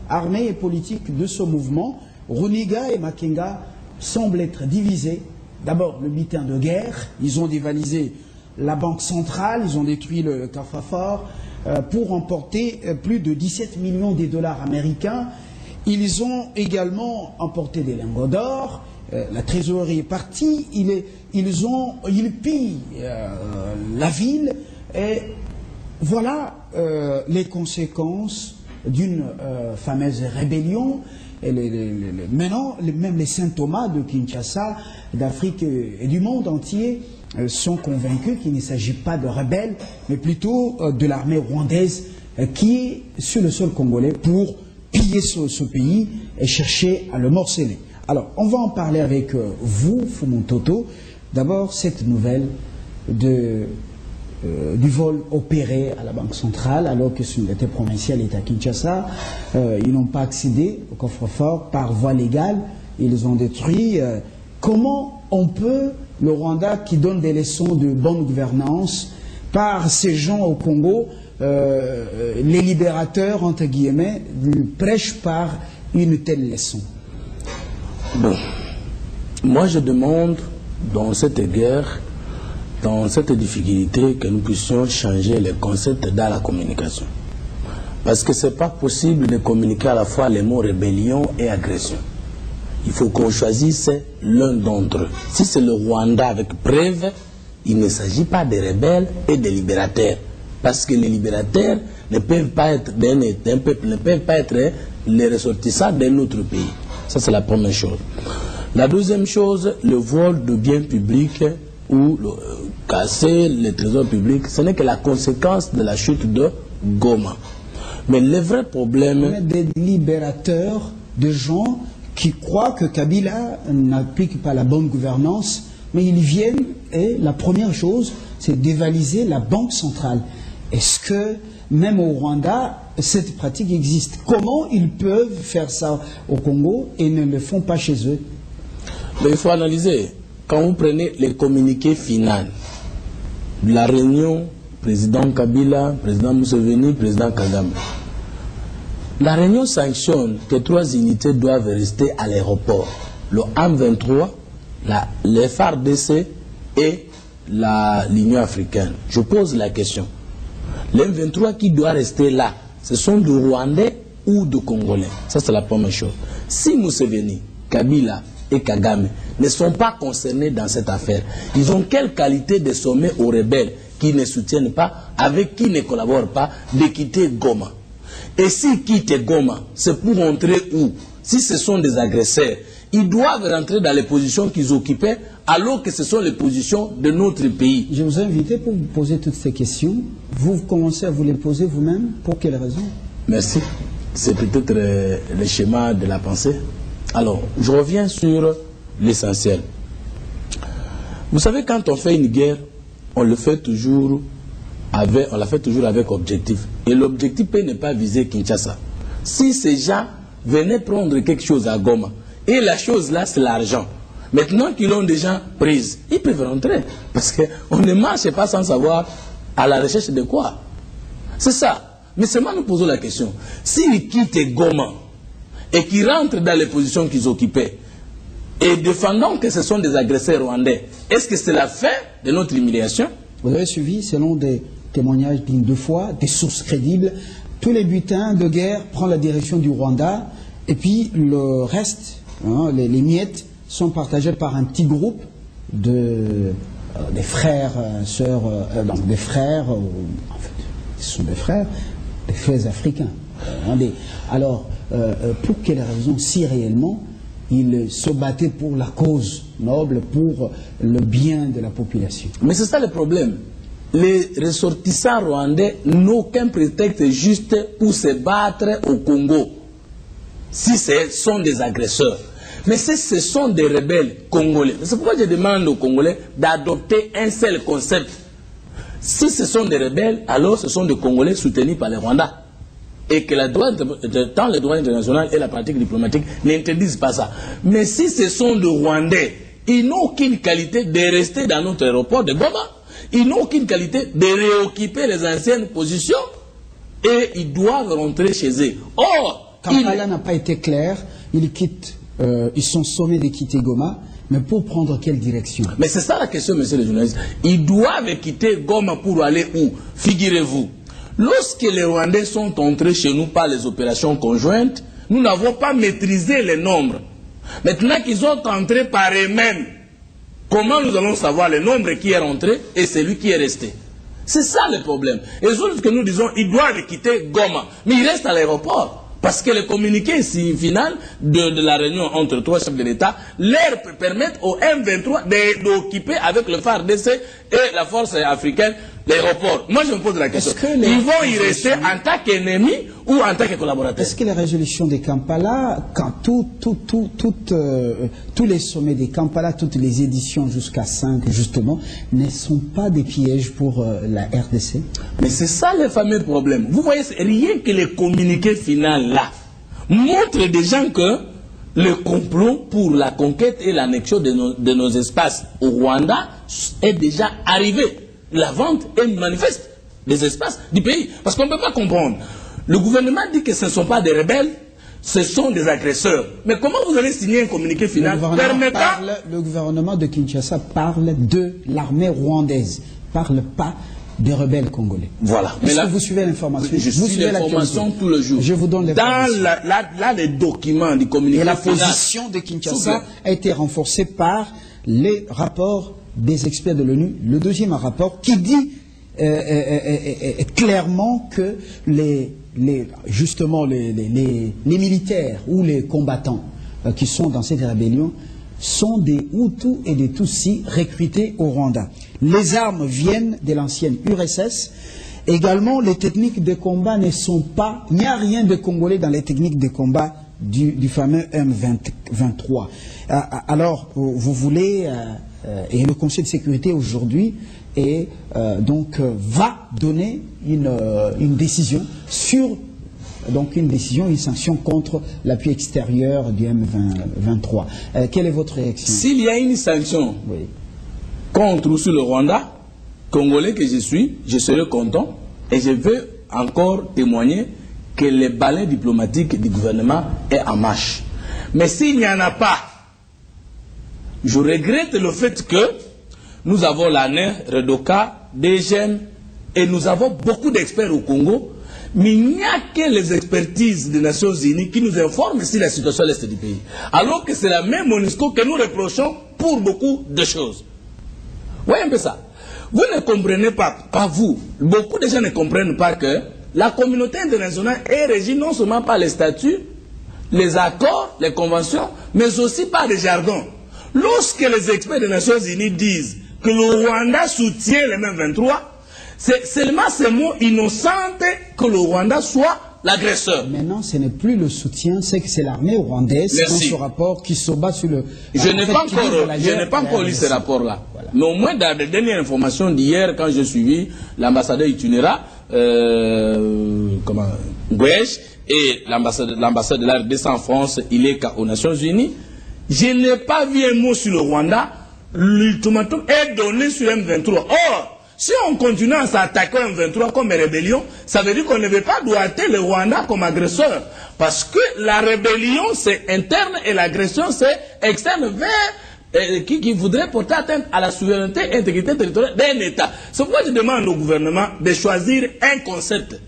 Armée et politique de ce mouvement, Runiga et Makenga semblent être divisés. D'abord, le butin de guerre, ils ont dévalisé la banque centrale, ils ont détruit le coffre-fort pour emporter plus de 17 millions de dollars américains. Ils ont également emporté des lingots d'or, la trésorerie est partie, ils pillent la ville et voilà les conséquences d'une fameuse rébellion. Et maintenant, même les Saint Thomas de Kinshasa, d'Afrique et du monde entier sont convaincus qu'il ne s'agit pas de rebelles, mais plutôt de l'armée rwandaise qui est sur le sol congolais pour piller ce pays et chercher à le morceler. Alors, on va en parler avec vous, Fumon Toto. D'abord, cette nouvelle du vol opéré à la Banque centrale, alors que l'unité provinciale est à Kinshasa. Ils n'ont pas accédé au coffre-fort par voie légale, ils ont détruit. Comment on peut, le Rwanda qui donne des leçons de bonne gouvernance, par ces gens au Congo, les libérateurs, entre guillemets, prêchent par une telle leçon? Bon, moi je demande dans cette guerre, dans cette difficulté, que nous puissions changer les concepts dans la communication. Parce que ce n'est pas possible de communiquer à la fois les mots rébellion et agression. Il faut qu'on choisisse l'un d'entre eux. Si c'est le Rwanda avec preuve, il ne s'agit pas de rebelles et de libérateurs. Parce que les libérateurs ne peuvent pas être d'un peuple, ne peuvent pas être les ressortissants d'un autre pays. Ça, c'est la première chose. La deuxième chose, le vol de biens publics ou casser les trésors publics, ce n'est que la conséquence de la chute de Goma. Mais le vrai problème... Des libérateurs, de gens qui croient que Kabila n'applique pas la bonne gouvernance, mais ils viennent et la première chose, c'est dévaliser la banque centrale. Est-ce que, même au Rwanda, cette pratique existe? Comment ils peuvent faire ça au Congo et ne le font pas chez eux? Mais il faut analyser. Quand vous prenez les communiqués finaux de la réunion, président Kabila, président Museveni, président Kagame, la réunion sanctionne que 3 unités doivent rester à l'aéroport. Le M23, le FARDC et l'Union africaine. Je pose la question. Le M23 qui doit rester là, ce sont des Rwandais ou des Congolais? Ça, c'est la première chose. Si Museveni, Kabila et Kagame ne sont pas concernés dans cette affaire, ils ont quelle qualité de sommet aux rebelles qui ne soutiennent pas, avec qui ne collaborent pas, de quitter Goma? Et s'ils quittent Goma, c'est pour rentrer où? Si ce sont des agresseurs, ils doivent rentrer dans les positions qu'ils occupaient, alors que ce sont les positions de notre pays. Je vous ai invité pour vous poser toutes ces questions. Vous commencez à vous les poser vous-même. Pour quelle raison? Merci. C'est peut-être le schéma de la pensée. Alors, je reviens sur l'essentiel. Vous savez, quand on fait une guerre, on la fait toujours avec objectif. Et l'objectif peut ne pas viser Kinshasa. Si ces gens venaient prendre quelque chose à Goma, et la chose là, c'est l'argent. Maintenant qu'ils l'ont déjà prise, ils peuvent rentrer. Parce qu'on ne marche pas sans savoir à la recherche de quoi. C'est ça. Mais seulement nous posons la question. S'ils quittent Goma et qu'ils rentrent dans les positions qu'ils occupaient, et défendant que ce sont des agresseurs rwandais, est-ce que c'est la fin de notre humiliation? Vous avez suivi, selon des témoignages dignes de foi, des sources crédibles, tous les butins de guerre prennent la direction du Rwanda, et puis le reste, hein, les miettes, sont partagées par un petit groupe des frères, sœurs, des frères, en fait, ce sont des frères africains. Alors, pour quelle raison, si réellement ils se battaient pour la cause noble, pour le bien de la population? Mais c'est ça le problème. Les ressortissants rwandais n'ont aucun prétexte juste pour se battre au Congo, si ce sont des agresseurs. Mais si ce sont des rebelles congolais, c'est pourquoi je demande aux Congolais d'adopter un seul concept. Si ce sont des rebelles, alors ce sont des Congolais soutenus par les Rwandais. Et que tant le droit international et la pratique diplomatique n'interdisent pas ça. Mais si ce sont des Rwandais, ils n'ont aucune qualité de rester dans notre aéroport de Goma. Ils n'ont aucune qualité de réoccuper les anciennes positions. et ils doivent rentrer chez eux. Or, Kampala n'a pas été clair. Ils sont sommés de quitter Goma, mais pour prendre quelle direction? Mais c'est ça la question, monsieur le journaliste. Ils doivent quitter Goma pour aller où? Figurez-vous, lorsque les Rwandais sont entrés chez nous par les opérations conjointes, nous n'avons pas maîtrisé les nombres. Maintenant qu'ils sont entrés par eux-mêmes, comment nous allons savoir le nombre qui est rentré et celui qui est resté? C'est ça le problème. Et ce que nous disons, ils doivent quitter Goma, mais ils restent à l'aéroport. Parce que le communiqué final de la réunion entre trois chefs de l'État leur permettent au M23 d'occuper avec le FARDC et la force africaine l'aéroport. Moi je me pose la question, ils vont y rester en tant qu'ennemis ou en tant que collaborateurs? Est-ce que les résolutions de Kampala, quand tous les sommets de Kampala, toutes les éditions jusqu'à 5 justement, ne sont pas des pièges pour la RDC? Mais c'est ça le fameux problème. Vous voyez, rien que le communiqué final là montre déjà que le complot pour la conquête et l'annexion de nos espaces au Rwanda est déjà arrivé. La vente est manifeste des espaces du pays. Parce qu'on ne peut pas comprendre. Le gouvernement dit que ce ne sont pas des rebelles, ce sont des agresseurs. Mais comment vous allez signer un communiqué final permettant... Le gouvernement de Kinshasa parle de l'armée rwandaise, parle pas des rebelles congolais. Voilà. Mais là, vous suivez l'information. Je suis l'information tout le jour. Je vous donne l'information. Dans les documents du communiqué final... Et la final, position de Kinshasa a été renforcée par les rapports des experts de l'ONU, le deuxième rapport qui dit clairement que justement les militaires ou les combattants qui sont dans cette rébellion sont des Hutus et des Tutsis recrutés au Rwanda. Les armes viennent de l'ancienne URSS. Également, les techniques de combat ne sont pas... Il n'y a rien de congolais dans les techniques de combat du fameux M23. Alors, vous voulez... et le Conseil de sécurité aujourd'hui va donner une décision sur une sanction contre l'appui extérieur du M23. Quelle est votre réaction? S'il y a une sanction contre ou sur le Rwanda, congolais que je suis, je serai content et je veux encore témoigner que le balai diplomatique du gouvernement est en marche. Mais s'il n'y en a pas, je regrette le fait que nous avons l'ANER, Redoka, DGM, et nous avons beaucoup d'experts au Congo, mais il n'y a que les expertises des Nations Unies qui nous informent sur la situation à l'est du pays. Alors que c'est la même MONUSCO que nous reprochons pour beaucoup de choses. Voyez un peu ça. Vous ne comprenez pas vous, beaucoup de gens ne comprennent pas que la communauté internationale est régie non seulement par les statuts, les accords, les conventions, mais aussi par les jargons. Lorsque les experts des Nations Unies disent que le Rwanda soutient le M23, c'est seulement ces mots innocents que le Rwanda soit l'agresseur. Maintenant, ce n'est plus le soutien, c'est que c'est l'armée rwandaise dans ce rapport qui se bat sur le... Je n'ai pas encore lu ce rapport-là. Voilà. Mais au moins, dans les dernières informations d'hier, quand j'ai suivi l'ambassadeur Itunera, Gouèche, et l'ambassade de la RDC en France, il est aux Nations Unies, je n'ai pas vu un mot sur le Rwanda. L'ultimatum est donné sur M23. Or, si on continue à s'attaquer au M23 comme rébellion, ça veut dire qu'on ne veut pas doiter le Rwanda comme agresseur. Parce que la rébellion, c'est interne et l'agression, c'est externe vers qui voudrait porter atteinte à la souveraineté et intégrité territoriale d'un État. C'est pourquoi je demande au gouvernement de choisir un concept.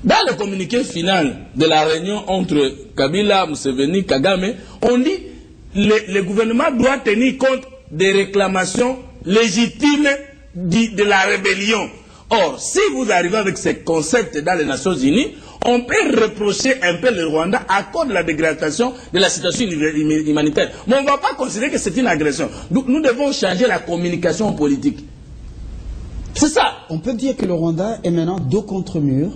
Dans le communiqué final de la réunion entre Kabila, Museveni, Kagame, on dit que le gouvernement doit tenir compte des réclamations légitimes de la rébellion. Or, si vous arrivez avec ces concepts dans les Nations Unies, on peut reprocher un peu le Rwanda à cause de la dégradation de la situation humanitaire. Mais on ne va pas considérer que c'est une agression. Nous devons changer la communication politique. C'est ça. On peut dire que le Rwanda est maintenant dos contre mur.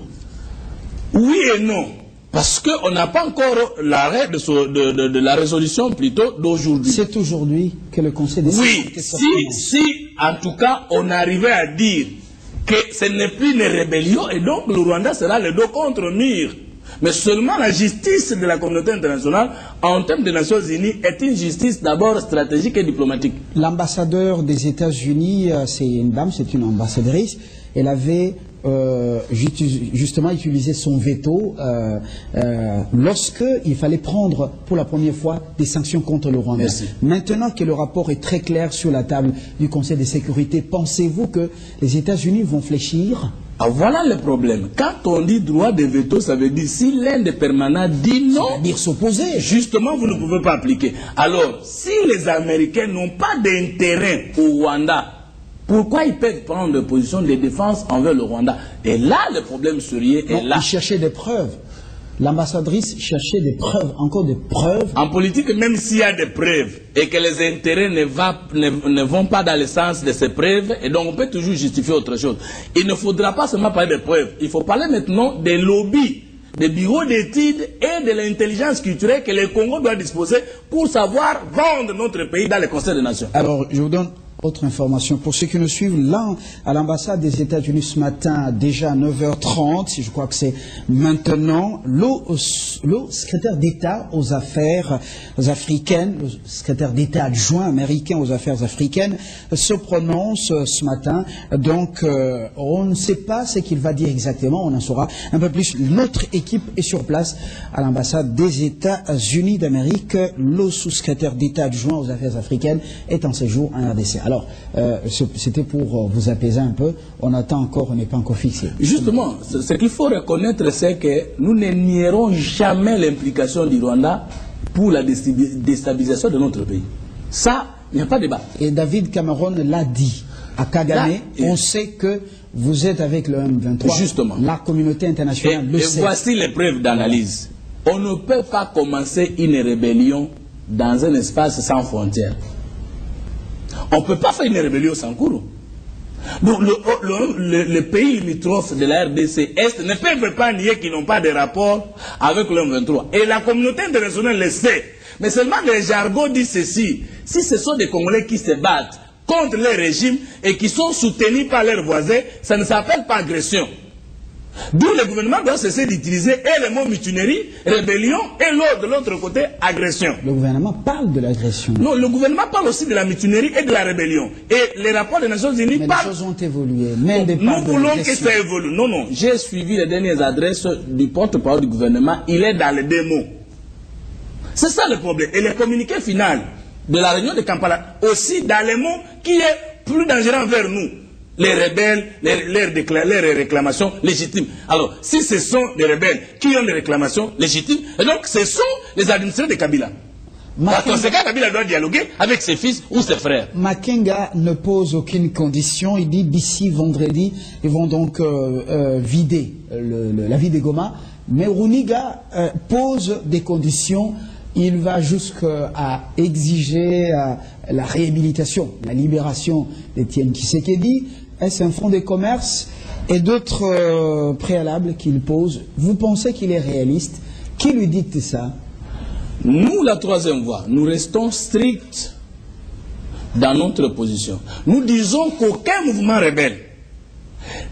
Oui et non. Parce qu'on n'a pas encore l'arrêt de la résolution plutôt d'aujourd'hui. C'est aujourd'hui que le Conseil des sécurité... Oui, si en tout cas on arrivait à dire que ce n'est plus une rébellion et donc le Rwanda sera le dos contre mur. Mais seulement la justice de la communauté internationale en termes des Nations Unies est une justice d'abord stratégique et diplomatique. L'ambassadeur des États-Unis, c'est une dame, c'est une ambassadrice, elle avait justement utiliser son veto lorsqu'il fallait prendre pour la première fois des sanctions contre le Rwanda. Merci. Maintenant que le rapport est très clair sur la table du Conseil de sécurité, pensez-vous que les États-Unis vont fléchir? Ah, voilà le problème. Quand on dit droit de veto, ça veut dire si l'un des permanents dit non, C'est-à-dire s'opposer. justement, vous ne pouvez pas appliquer. Alors, si les Américains n'ont pas d'intérêt au Rwanda, pourquoi ils peuvent prendre des positions de défense envers le Rwanda? Et là, le problème sérieux est là. Ils cherchaient des preuves. L'ambassadrice cherchait des preuves, encore des preuves. En politique, même s'il y a des preuves et que les intérêts ne vont pas dans le sens de ces preuves, et donc on peut toujours justifier autre chose. Il ne faudra pas seulement parler des preuves, il faut parler maintenant des lobbies, des bureaux d'études et de l'intelligence culturelle que le Congo doit disposer pour savoir vendre notre pays dans les Conseils des Nations. Alors, je vous donne autre information. Pour ceux qui nous suivent, là, à l'ambassade des États-Unis ce matin, déjà à 9h30, je crois que c'est maintenant, le secrétaire d'État aux affaires africaines, le secrétaire d'État adjoint américain aux affaires africaines, se prononce ce matin. Donc, on ne sait pas ce qu'il va dire exactement, on en saura un peu plus. Notre équipe est sur place à l'ambassade des États-Unis d'Amérique. Le sous-secrétaire d'État adjoint aux affaires africaines est en séjour en RDC. Alors, c'était pour vous apaiser un peu. On attend encore, on n'est pas encore fixé. Justement, ce qu'il faut reconnaître, c'est que nous ne nierons jamais l'implication du Rwanda pour la déstabilisation de notre pays. Ça, il n'y a pas de débat. Et David Cameron l'a dit à Kagame. On sait que vous êtes avec le M23. Justement. La communauté internationale le sait. Et voici les preuves d'analyse. On ne peut pas commencer une rébellion dans un espace sans frontières. On ne peut pas faire une rébellion sans Kourou. Donc le pays limitrophe de la RDC Est ne peuvent pas nier qu'ils n'ont pas de rapport avec le M23. Et la communauté internationale le sait. Mais seulement le jargon dit ceci. Si ce sont des Congolais qui se battent contre le régime et qui sont soutenus par leurs voisins, ça ne s'appelle pas agression. D'où le gouvernement doit cesser d'utiliser et le mot mutinerie, rébellion, et l'autre, de l'autre côté, agression. Le gouvernement parle de l'agression. Non, le gouvernement parle aussi de la mutinerie et de la rébellion. Et les rapports des Nations Unies Mais parlent... les choses ont évolué. Mais nous voulons que ça évolue. Non, non, j'ai suivi les dernières adresses du porte-parole du gouvernement. Il est dans les deux mots. C'est ça le problème. Et le communiqué final de la réunion de Kampala, aussi dans les mots qui est plus dangereux envers nous. Les rebelles, leurs réclamations légitimes. Alors, si ce sont des rebelles qui ont des réclamations légitimes, et donc ce sont les administrés de Kabila. Par conséquent, Kabila doit dialoguer avec ses fils ou ses frères. Makenga ne pose aucune condition. Il dit d'ici vendredi, ils vont donc vider la ville de Goma. Mais Runiga pose des conditions. Il va jusqu'à exiger la réhabilitation, la libération d'Étienne Tshisekedi. Est-ce un fonds de commerce et d'autres préalables qu'il pose? Vous pensez qu'il est réaliste? Qui lui dicte ça? Nous, la troisième voie, nous restons stricts dans notre position. Nous disons qu'aucun mouvement rebelle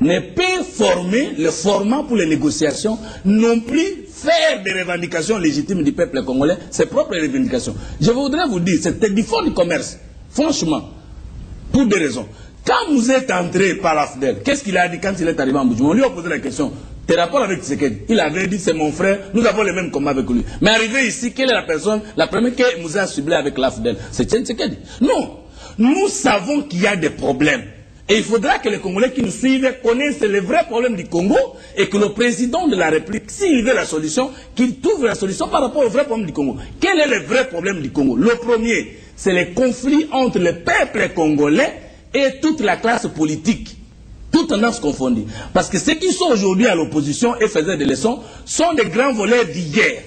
ne peut former le format pour les négociations, non plus faire des revendications légitimes du peuple congolais, ses propres revendications. Je voudrais vous dire, c'était du fonds du commerce, franchement, pour des raisons. Quand vous êtes entré par l'AFDEL, qu'est-ce qu'il a dit quand il est arrivé en Boudjou? On lui a posé la question, tes rapports avec Tshisekedi? Il avait dit, c'est mon frère, nous avons les mêmes combats avec lui. Mais arrivé ici, quelle est la personne, la première qui nous a ciblé avec l'AFDEL? C'est Tshisekedi. Non, nous savons qu'il y a des problèmes. Et il faudra que les Congolais qui nous suivent connaissent les vrais problèmes du Congo et que le président de la République, s'il veut la solution, qu'il trouve la solution par rapport aux vrais problèmes du Congo. Quel est le vrai problème du Congo? Le premier, c'est les conflits entre le peuple congolais et toute la classe politique, toutes tendances confondues. Parce que ceux qui sont aujourd'hui à l'opposition et faisaient des leçons sont des grands voleurs d'hier,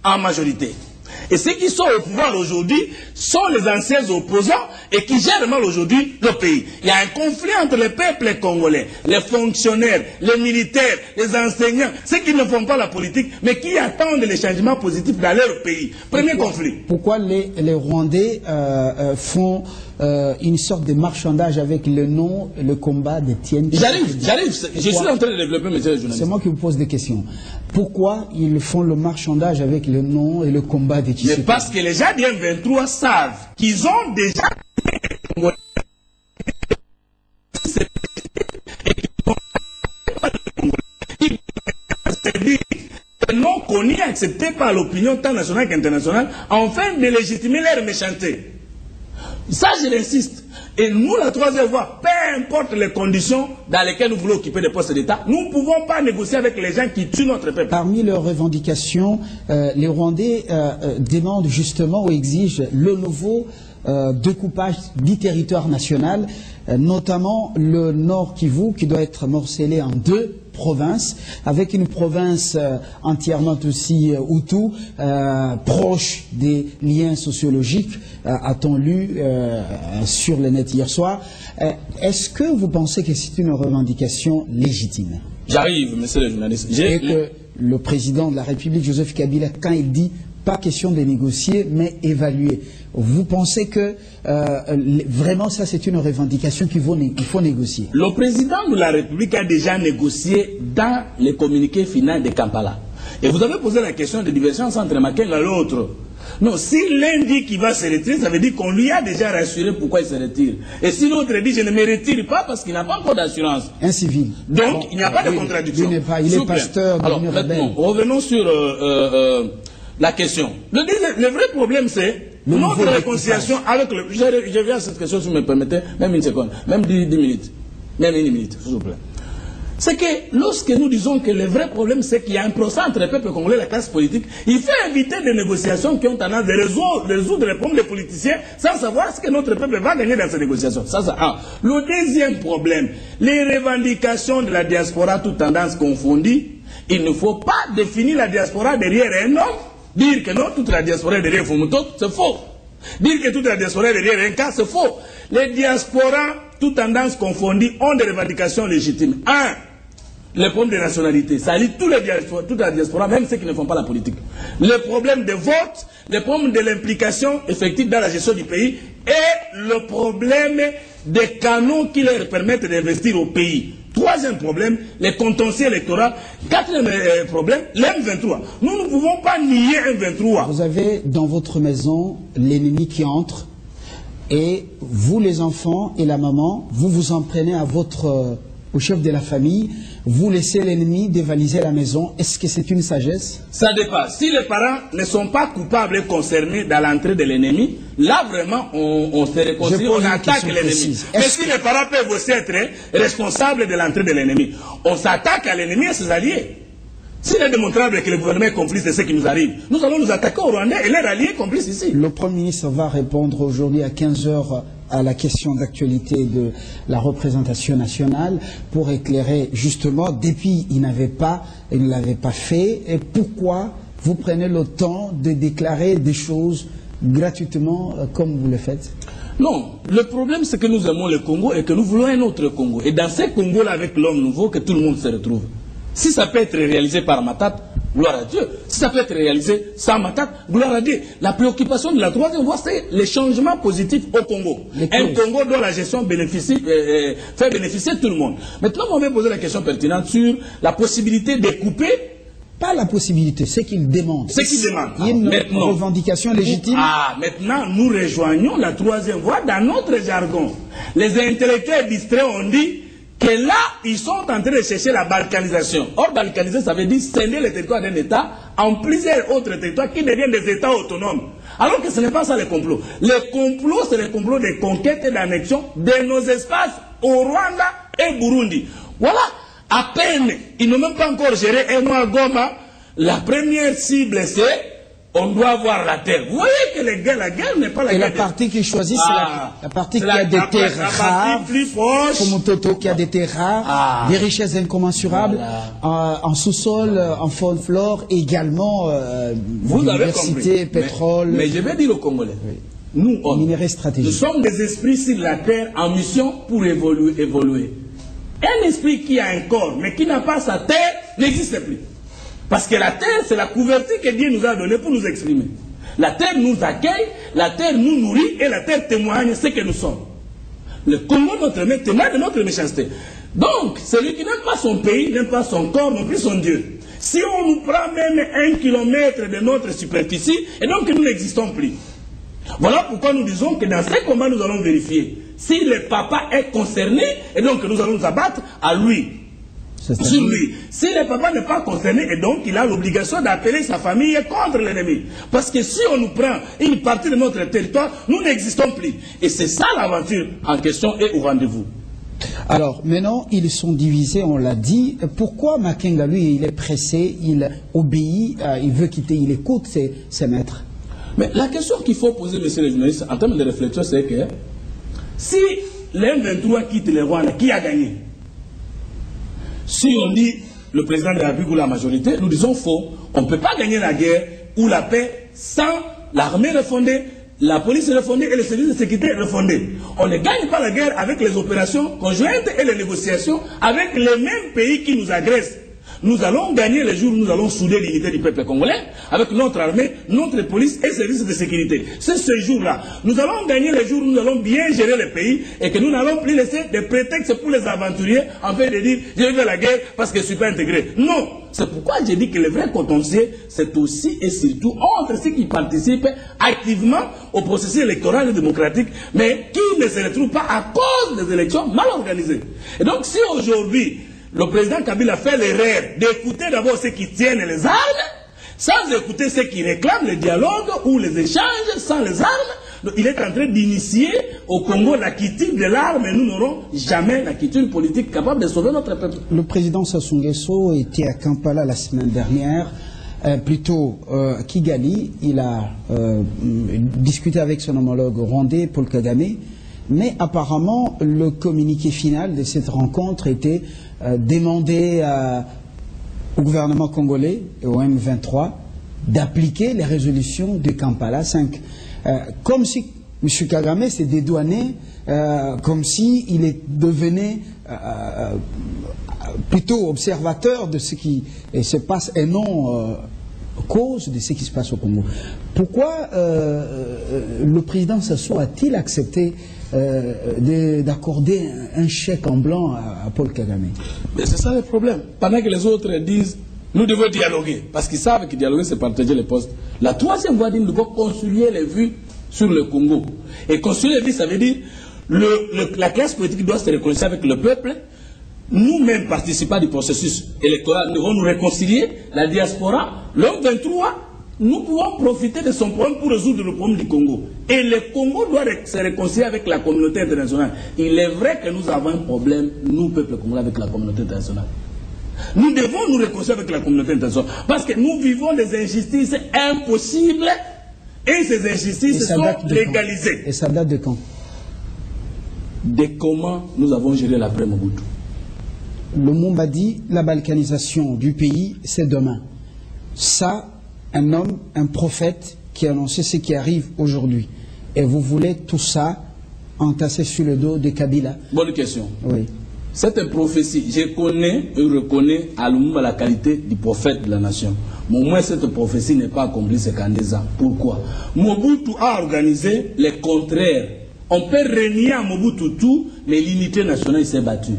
en majorité. Et ceux qui sont au pouvoir aujourd'hui sont les anciens opposants et qui gèrent mal aujourd'hui le pays. Il y a un conflit entre le peuple congolais, les fonctionnaires, les militaires, les enseignants, ceux qui ne font pas la politique, mais qui attendent les changements positifs dans leur pays. Premier conflit. Pourquoi les Rwandais font une sorte de marchandage avec le nom, le combat d'Étienne Tshisekedi? J'arrive, je suis en train de développer, monsieur le journaliste. C'est moi qui vous pose des questions. Pourquoi ils font le marchandage avec le nom et le combat d'Étienne Tshisekedi? Parce que les gens du M23 savent qu'ils ont déjà reconnus et acceptés par l'opinion tant nationale qu'internationale, afin de légitimer leur méchanceté. Ça, je l'insiste. Et nous, la troisième voie, peu importe les conditions dans lesquelles nous voulons occuper des postes d'État, nous ne pouvons pas négocier avec les gens qui tuent notre peuple. Parmi leurs revendications, les Rwandais demandent justement ou exigent le nouveau découpage du territoire national, notamment le Nord Kivu qui doit être morcelé en 2 provinces, avec une province entièrement aussi Hutu, proche des liens sociologiques, a-t-on lu sur le net hier soir. Est-ce que vous pensez que c'est une revendication légitime? J'arrive, monsieur le journaliste. Et que le président de la République, Joseph Kabila, quand il dit pas question de négocier, mais évaluer, vous pensez que vraiment ça c'est une revendication qu'il faut négocier? Le président de la République a déjà négocié dans le communiqué final de Kampala. Et vous avez posé la question de divergence entre Makenga et l'autre. Non, si l'un dit qu'il va se retirer, ça veut dire qu'on lui a déjà rassuré pourquoi il se retire. Et si l'autre dit je ne me retire pas parce qu'il n'a pas encore d'assurance. Un civil. Donc bon, il n'y a pas de contradiction. Il est pasteur. Alors maintenant, revenons sur la question. Le vrai problème c'est notre réconciliation avec le... Je viens à cette question si vous me permettez, même une seconde, même 10 minutes, même une minute, s'il vous plaît. C'est que lorsque nous disons que le vrai problème c'est qu'il y a un procès entre le peuple congolais et la classe politique, il faut éviter des négociations qui ont tendance à résoudre les problèmes des politiciens sans savoir ce que notre peuple va gagner dans ces négociations. Ça, c'est un. Le deuxième problème, les revendications de la diaspora, toutes tendances confondues, il ne faut pas définir la diaspora derrière un homme, dire que non, toute la diaspora est derrière Fumuto, c'est faux. Dire que toute la diaspora est derrière un cas, c'est faux. Les diasporas, toutes tendances confondues, ont des revendications légitimes. Un, les problèmes de nationalité, ça lit toute la diaspora, même ceux qui ne font pas la politique. Le problème de vote, le problème de l'implication effective dans la gestion du pays et le problème des canaux qui leur permettent d'investir au pays. Troisième problème, les contentieux électoraux. Quatrième problème, l'M23. Nous ne pouvons pas nier M23. Vous avez dans votre maison l'ennemi qui entre et vous les enfants et la maman, vous vous en prenez à au chef de la famille, vous laissez l'ennemi dévaliser la maison. Est-ce que c'est une sagesse? Ça dépasse. Si les parents ne sont pas coupables et concernés dans l'entrée de l'ennemi, là vraiment on se réconcilie, on attaque l'ennemi. Mais si les parents peuvent aussi être responsables de l'entrée de l'ennemi, on s'attaque à l'ennemi et à ses alliés. S'il est démontrable que le gouvernement est complice de ce qui nous arrive, nous allons nous attaquer aux Rwandais et leurs alliés complices ici. Le Premier ministre va répondre aujourd'hui à 15 h à la question d'actualité de la représentation nationale pour éclairer justement, depuis il ne l'avait pas fait, et pourquoi vous prenez le temps de déclarer des choses gratuitement comme vous le faites? Non, le problème c'est que nous aimons le Congo et que nous voulons un autre Congo. Et dans ce Congo-là avec l'homme nouveau, que tout le monde se retrouve. Si ça peut être réalisé par Matata, gloire à Dieu. Si ça peut être réalisé sans Matata, gloire à Dieu. La préoccupation de la troisième voie, c'est les changements positifs au Congo. Un Congo dont la gestion fait bénéficier tout le monde. Maintenant, on va poser la question pertinente sur la possibilité de couper. Pas la possibilité, c'est qu'il demande. C'est qu'il demande. Il y a une revendication légitime. Maintenant, nous rejoignons la troisième voie dans notre jargon. Les intellectuels distraits ont dit que là, ils sont en train de chercher la balkanisation. Or, balkaniser, ça veut dire scinder le territoire d'un État en plusieurs autres territoires qui deviennent des États autonomes. Alors que ce n'est pas ça le complot. Le complot, c'est le complot de conquête et d'annexion de nos espaces au Rwanda et Burundi. Voilà. À peine, ils n'ont même pas encore géré un mois à Goma. La première cible, c'est on doit avoir la terre. Vous voyez que la guerre n'est pas la guerre. Et la partie qu'ils choisissent, c'est la partie qui a des terres rares, comme Toto qui a des terres rares, des richesses incommensurables, en sous-sol, en faune flore, également biodiversité, pétrole. Mais je vais dire aux Congolais, nous, minerais stratégiques. Nous sommes des esprits sur la terre en mission pour évoluer. Un esprit qui a un corps, mais qui n'a pas sa terre, n'existe plus. Parce que la terre, c'est la couverture que Dieu nous a donnée pour nous exprimer. La terre nous accueille, la terre nous nourrit et la terre témoigne ce que nous sommes. Le Congo, notre maître, témoigne de notre méchanceté. Donc, celui qui n'aime pas son pays, n'aime pas son corps, non plus son Dieu. Si on nous prend même 1 kilomètre de notre superficie, et donc nous n'existons plus. Voilà pourquoi nous disons que dans ces combats, nous allons vérifier si le papa est concerné, et donc nous allons nous abattre à lui. sur lui. Si le papa n'est pas concerné, et donc il a l'obligation d'appeler sa famille contre l'ennemi. Parce que si on nous prend une partie de notre territoire, nous n'existons plus. Et c'est ça l'aventure en question et au rendez-vous. Alors, maintenant, ils sont divisés, on l'a dit. Pourquoi Makenga, lui, il est pressé, il obéit, il veut quitter, il écoute ses maîtres? Mais la question qu'il faut poser, monsieur le journaliste, en termes de réflexion, c'est que si les 23 quittent les Rwandais, qui a gagné? Si on dit le président de la République ou la majorité, nous disons faux. On ne peut pas gagner la guerre ou la paix sans l'armée refondée, la police refondée et les services de sécurité refondés. On ne gagne pas la guerre avec les opérations conjointes et les négociations avec les mêmes pays qui nous agressent. Nous allons gagner les jours où nous allons souder l'unité du peuple congolais avec notre armée, notre police et services de sécurité. C'est ce jour-là. Nous allons gagner les jours où nous allons bien gérer le pays et que nous n'allons plus laisser des prétextes pour les aventuriers en fait de dire je vais faire la guerre parce que je ne suis pas intégré. Non. C'est pourquoi j'ai dit que le vrai contentieux, c'est aussi et surtout entre ceux qui participent activement au processus électoral et démocratique, mais qui ne se retrouvent pas à cause des élections mal organisées. Et donc si aujourd'hui, le président Kabila fait l'erreur d'écouter d'abord ceux qui tiennent les armes, sans écouter ceux qui réclament le dialogue ou les échanges sans les armes. Donc, il est en train d'initier au Congo la quittine de l'arme et nous n'aurons jamais la quittine politique capable de sauver notre peuple. Le président Sassou Nguesso était à Kampala la semaine dernière, plutôt Kigali. Il a discuté avec son homologue rwandais, Paul Kagame. Mais apparemment, le communiqué final de cette rencontre était demander au gouvernement congolais et au M23 d'appliquer les résolutions de Kampala 5. Comme si M. Kagame s'est dédouané, comme s'il devenait plutôt observateur de ce qui se passe et non cause de ce qui se passe au Congo. Pourquoi le président Sassou a-t-il accepté d'accorder un chèque en blanc à Paul Kagame? Mais c'est ça le problème. Pendant que les autres disent nous devons dialoguer, parce qu'ils savent que dialoguer c'est partager les postes. La troisième voie dit nous devons concilier les vues sur le Congo. Et concilier les vues, ça veut dire la classe politique doit se réconcilier avec le peuple. Nous-mêmes participants du processus électoral, nous devons nous réconcilier. La diaspora, l'homme 23, nous pouvons profiter de son problème pour résoudre le problème du Congo. Et le Congo doit se réconcilier avec la communauté internationale. Il est vrai que nous avons un problème, nous, peuple congolais, avec la communauté internationale. Nous devons nous réconcilier avec la communauté internationale. Parce que nous vivons des injustices impossibles et ces injustices sont légalisées. Et ça date de quand? De comment nous avons géré l'après-Mobutu. Le monde a dit la balkanisation du pays, c'est demain. Ça, un homme, un prophète qui a annoncé ce qui arrive aujourd'hui. Et vous voulez tout ça entasser sur le dos de Kabila? Bonne question. Oui. Cette prophétie, je connais et reconnais à Lumumba la qualité du prophète de la nation. Mais au moins cette prophétie n'est pas accomplie ces 42 ans. Pourquoi? Mobutu a organisé le contraire. On peut renier à Mobutu tout, mais l'unité nationale s'est battue.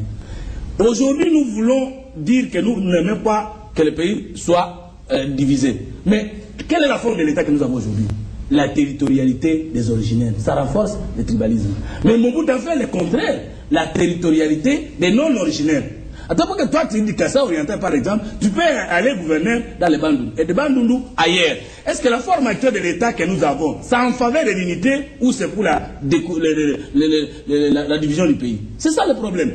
Aujourd'hui, nous voulons dire que nous n'aimons pas que le pays soit divisé. Mais quelle est la forme de l'État que nous avons aujourd'hui? La territorialité des originaires. Ça renforce le tribalisme. Mais Mobutu a fait le contraire. La territorialité des non-originaires. Attends que toi, tu dis Kassa oriental, par exemple, tu peux aller gouverner dans les Bandundu et des Bandundu ailleurs. Est-ce que la forme actuelle de l'État que nous avons, c'est en faveur de l'unité ou c'est pour la division du pays? C'est ça le problème.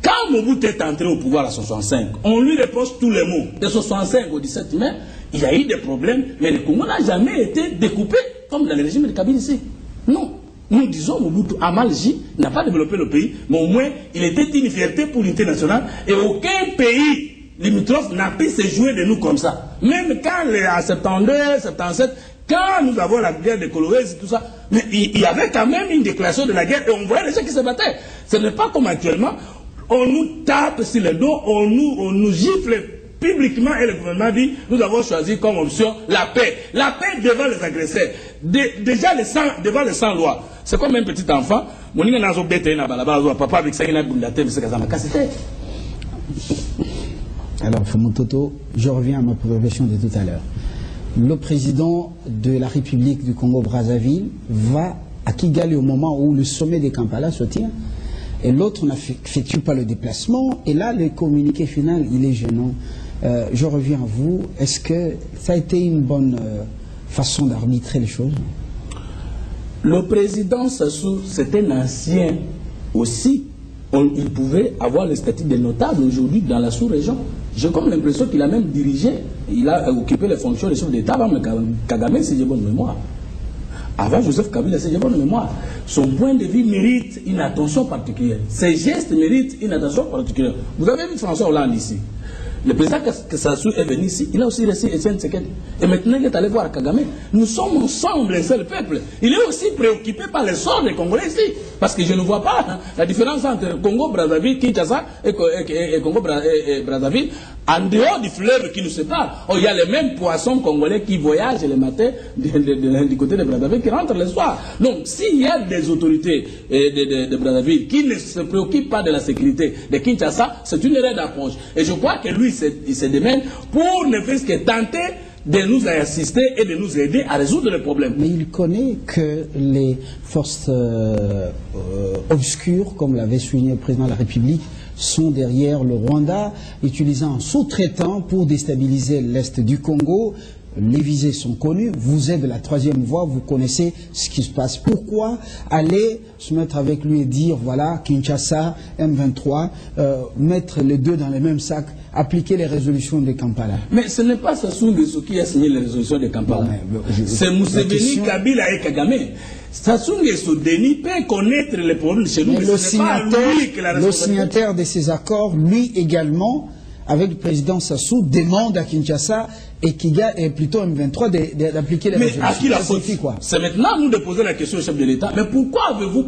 Quand Mobutu est entré au pouvoir à 65, on lui repose tous les mots. De 65 au 17 mai, il y a eu des problèmes, mais le Congo n'a jamais été découpé comme dans le régime de Kabila ici. Non. Nous disons Mobutu a mal agi, n'a pas développé le pays, mais au moins il était une fierté pour l'unité nationale et aucun pays limitrophe n'a pu se jouer de nous comme ça. Même quand en 72, 77, quand nous avons la guerre de Kolwezi, tout ça, mais il y avait quand même une déclaration de la guerre et on voyait les gens qui se battaient. Ce n'est pas comme actuellement, on nous tape sur le dos, on nous gifle publiquement et le gouvernement dit nous avons choisi comme option la paix. La paix devant les agresseurs. Déjà devant les sans-loi. C'est comme un petit enfant. Alors, Fomototo, je reviens à ma progression de tout à l'heure. Le président de la République du Congo-Brazzaville va à Kigali au moment où le sommet de Kampala se tient. et l'autre n'effectue pas le déplacement. Et là, le communiqué final, il est gênant. Je reviens à vous. Est-ce que ça a été une bonne façon d'arbitrer les choses? Le président Sassou, c'est un ancien aussi. Il pouvait avoir le statut de notable aujourd'hui dans la sous-région. J'ai comme l'impression qu'il a même dirigé, il a occupé les fonctions de chef d'État avant Kagame, si j'ai bonne mémoire. Avant Joseph Kabila, si j'ai bonne mémoire. Son point de vue mérite une attention particulière. Ses gestes méritent une attention particulière. Vous avez vu François Hollande ici. Le président que Sassou est venu ici, il a aussi laissé Etienne Tshisekedi. Et maintenant il est allé voir Kagame. Nous sommes ensemble un seul peuple. Il est aussi préoccupé par le sort des Congolais ici. Parce que je ne vois pas la différence entre Congo-Brazzaville, Kinshasa et Congo-Brazzaville. En dehors du fleuve qui nous sépare, il y a les mêmes poissons congolais qui voyagent le matin du côté de Brazzaville, qui rentrent le soir. Donc, s'il y a des autorités de Brazzaville qui ne se préoccupent pas de la sécurité de Kinshasa, c'est une erreur d'approche. Et je crois que lui, il se démène pour ne faire que tenter de nous assister et de nous aider à résoudre le problème. Mais il connaît que les forces obscures, comme l'avait souligné le président de la République, sont derrière le Rwanda, utilisant un sous-traitant pour déstabiliser l'Est du Congo. Les visées sont connues, vous êtes de la troisième voie, vous connaissez ce qui se passe. Pourquoi aller se mettre avec lui et dire, voilà, Kinshasa, M23, mettre les deux dans le même sac, appliquer les résolutions de Kampala? Mais ce n'est pas Sassou Nguesso qui a signé les résolutions de Kampala. C'est Museveni, Kabila et Kagame. Sassou Nguesso Denis peut connaître les problèmes chez nous, mais ce n'est pas lui qui l'a responsabilité. Le signataire de ces accords, lui également, avec le président Sassou, demande à Kinshasa et Kiga est plutôt M23 d'appliquer les résolutions. Mais à qui la faute? C'est maintenant nous de poser la question au chef de l'État. Mais pourquoi avez-vous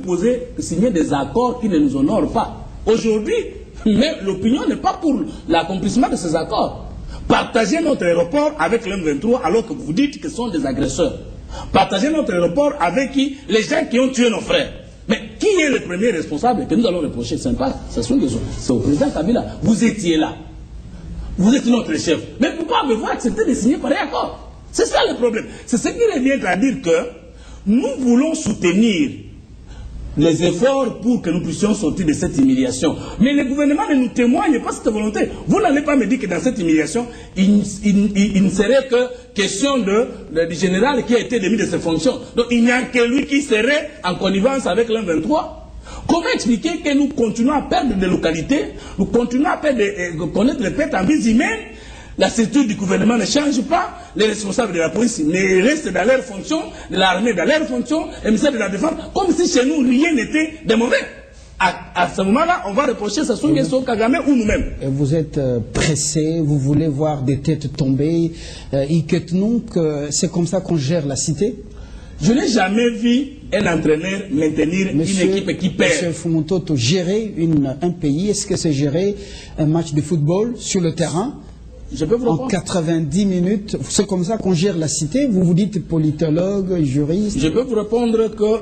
signé des accords qui ne nous honorent pas? Aujourd'hui, mais l'opinion n'est pas pour l'accomplissement de ces accords. Partagez notre aéroport avec l'M23 alors que vous dites que ce sont des agresseurs. Partagez notre aéroport avec qui? Les gens qui ont tué nos frères. Mais qui est le premier responsable que nous allons reprocher? C'est pas Sassou Nguesso, c'est au président Kabila. Vous étiez là. Vous êtes notre chef. Mais pourquoi avez-vous accepté de signer pareil accord? C'est ça le problème. C'est ce qui revient à dire que nous voulons soutenir les efforts pour que nous puissions sortir de cette humiliation. Mais le gouvernement ne nous témoigne pas cette volonté. Vous n'allez pas me dire que dans cette humiliation, il ne serait que question du général qui a été démis de ses fonctions. Donc il n'y a que lui qui serait en connivence avec l'M23. Comment expliquer que nous continuons à perdre des localités, nous continuons à connaître les pertes en vies humaines? La structure du gouvernement ne change pas, les responsables de la police restent dans leurs fonctions, de l'armée dans leurs fonctions, le ministère de la Défense, comme si chez nous rien n'était de mauvais. À ce moment-là, on va reprocher Sassou Nguesso, Kagame ou nous-mêmes. Vous êtes pressé, vous voulez voir des têtes tomber, c'est comme ça qu'on gère la cité? Je n'ai jamais vu un entraîneur maintenir une équipe qui perd. Monsieur Fumontoto, gérer un pays, est-ce que c'est gérer un match de football sur le terrain? Je peux vous répondre. En 90 minutes, c'est comme ça qu'on gère la cité? Vous vous dites politologue, juriste? Je peux vous répondre que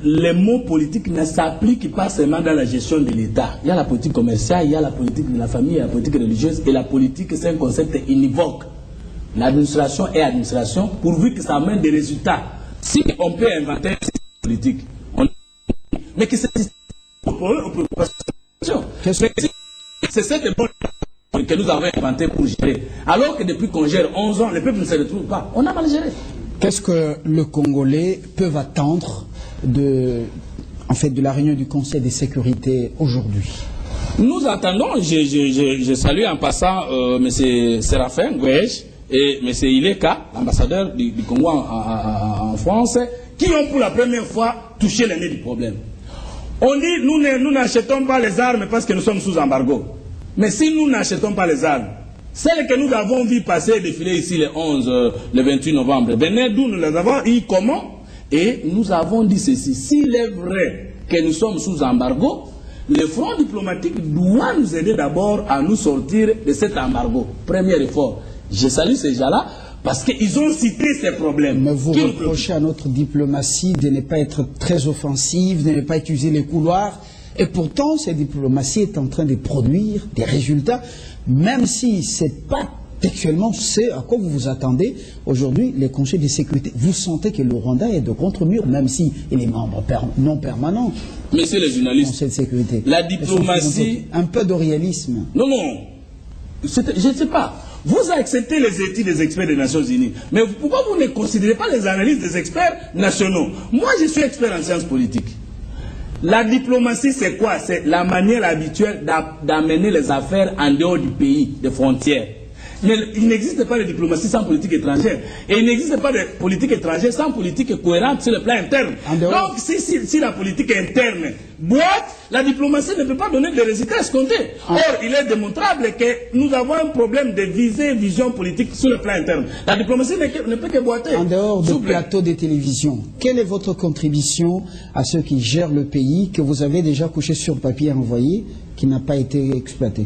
les mots politiques ne s'appliquent pas seulement dans la gestion de l'État. Il y a la politique commerciale, il y a la politique de la famille, il y a la politique religieuse, et la politique c'est un concept univoque. L'administration est administration, pourvu que ça amène des résultats. Si on peut inventer une politique, mais que c'est c'est cette bonne que nous avons inventé pour gérer. Alors que depuis qu'on gère 11 ans, le peuple ne se retrouve pas. On a mal géré. Qu'est-ce que le Congolais peut attendre de la réunion du Conseil de sécurité aujourd'hui? Nous attendons, je salue en passant M. Séraphin Gouège et M. Ileka, ambassadeur du Congo en France, qui ont pour la première fois touché le nez du problème. On dit, nous n'achetons pas les armes parce que nous sommes sous embargo. Mais si nous n'achetons pas les armes, celles que nous avons vues passer et défiler ici le 28 novembre, venez d'où nous les avons eu comment? Et nous avons dit ceci, s'il est vrai que nous sommes sous embargo, le front diplomatique doit nous aider d'abord à nous sortir de cet embargo. Premier effort. Je salue ces gens-là parce qu'ils ont cité ces problèmes. Mais vous reprochez à notre diplomatie de ne pas être très offensive, de ne pas utiliser les couloirs. Et pourtant, cette diplomatie est en train de produire des résultats, même si ce n'est pas textuellement, c'est à quoi vous vous attendez aujourd'hui, les conseils de sécurité. Vous sentez que le Rwanda est de contre-mur, même s'il est membre non permanent. Messieurs les journalistes, Conseil de sécurité. La diplomatie... Un peu de réalisme. Non, non. Je ne sais pas. Vous acceptez les études des experts des Nations Unies. Mais pourquoi vous ne considérez pas les analyses des experts nationaux? Moi, je suis expert en sciences politiques. La diplomatie, c'est quoi? C'est la manière habituelle d'amener les affaires en dehors du pays, des frontières. Mais il n'existe pas de diplomatie sans politique étrangère. Et il n'existe pas de politique étrangère sans politique cohérente sur le plan interne. Donc, si la politique interne boite, la diplomatie ne peut pas donner des résultats escomptés. Or, il est démontrable que nous avons un problème de vision politique sur le plan interne. La diplomatie ne peut que boiter. En dehors du plateau de télévision, quelle est votre contribution à ceux qui gèrent le pays, que vous avez déjà couché sur papier et envoyé, qui n'a pas été exploité?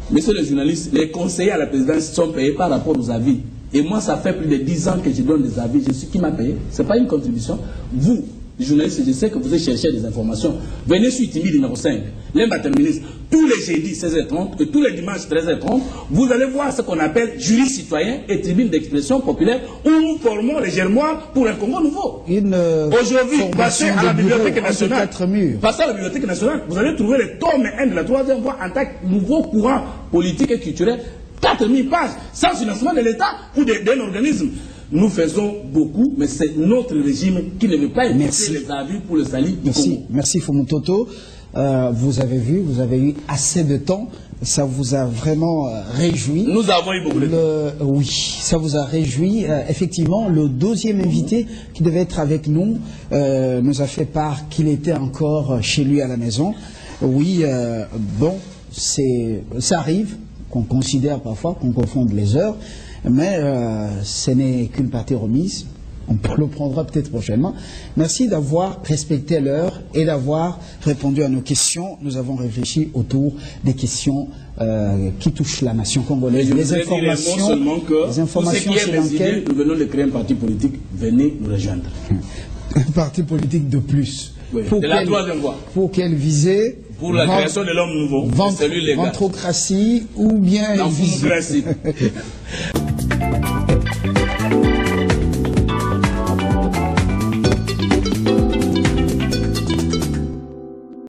Messieurs les journalistes, les conseillers à la présidence sont payés par rapport aux avis. Et moi, ça fait plus de 10 ans que je donne des avis. Je suis qui m'a payé. Ce n'est pas une contribution. Vous, les journalistes, je sais que vous cherchez des informations. Venez sur Timbi numéro 5, l'Emba terministe, tous les jeudis 16h30 et tous les dimanches 13h30. Vous allez voir ce qu'on appelle jury citoyen et tribune d'expression populaire où nous formons les Germois pour un Congo nouveau. Aujourd'hui, passez à la Bibliothèque nationale. Passez à la Bibliothèque nationale, vous allez trouver les tomes 1 de la 3e voie en tant que nouveau courant politique et culturel. 4000 pages, sans financement de l'État ou d'un organisme. Nous faisons beaucoup, mais c'est notre régime qui ne veut pas écouter les avis pour le salut du Congo. Merci Fumutoto. Vous avez vu, vous avez eu assez de temps. Ça vous a vraiment réjoui. Nous avons eu beaucoup de temps. Oui, ça vous a réjoui. Effectivement, le deuxième invité qui devait être avec nous nous a fait part qu'il était encore chez lui à la maison. Oui, bon, ça arrive qu'on considère parfois qu'on confonde les heures. Mais ce n'est qu'une partie remise. On le prendra peut-être prochainement. Merci d'avoir respecté l'heure et d'avoir répondu à nos questions. Nous avons réfléchi autour des questions qui touchent la nation congolaise. Les informations sur lesquelles nous venons de créer un parti politique, venez nous rejoindre. Un parti politique de plus. Oui, de la 3e voie. Pour quelle visée? Pour la création de l'homme nouveau. Ventrocratie ou bien démocratie.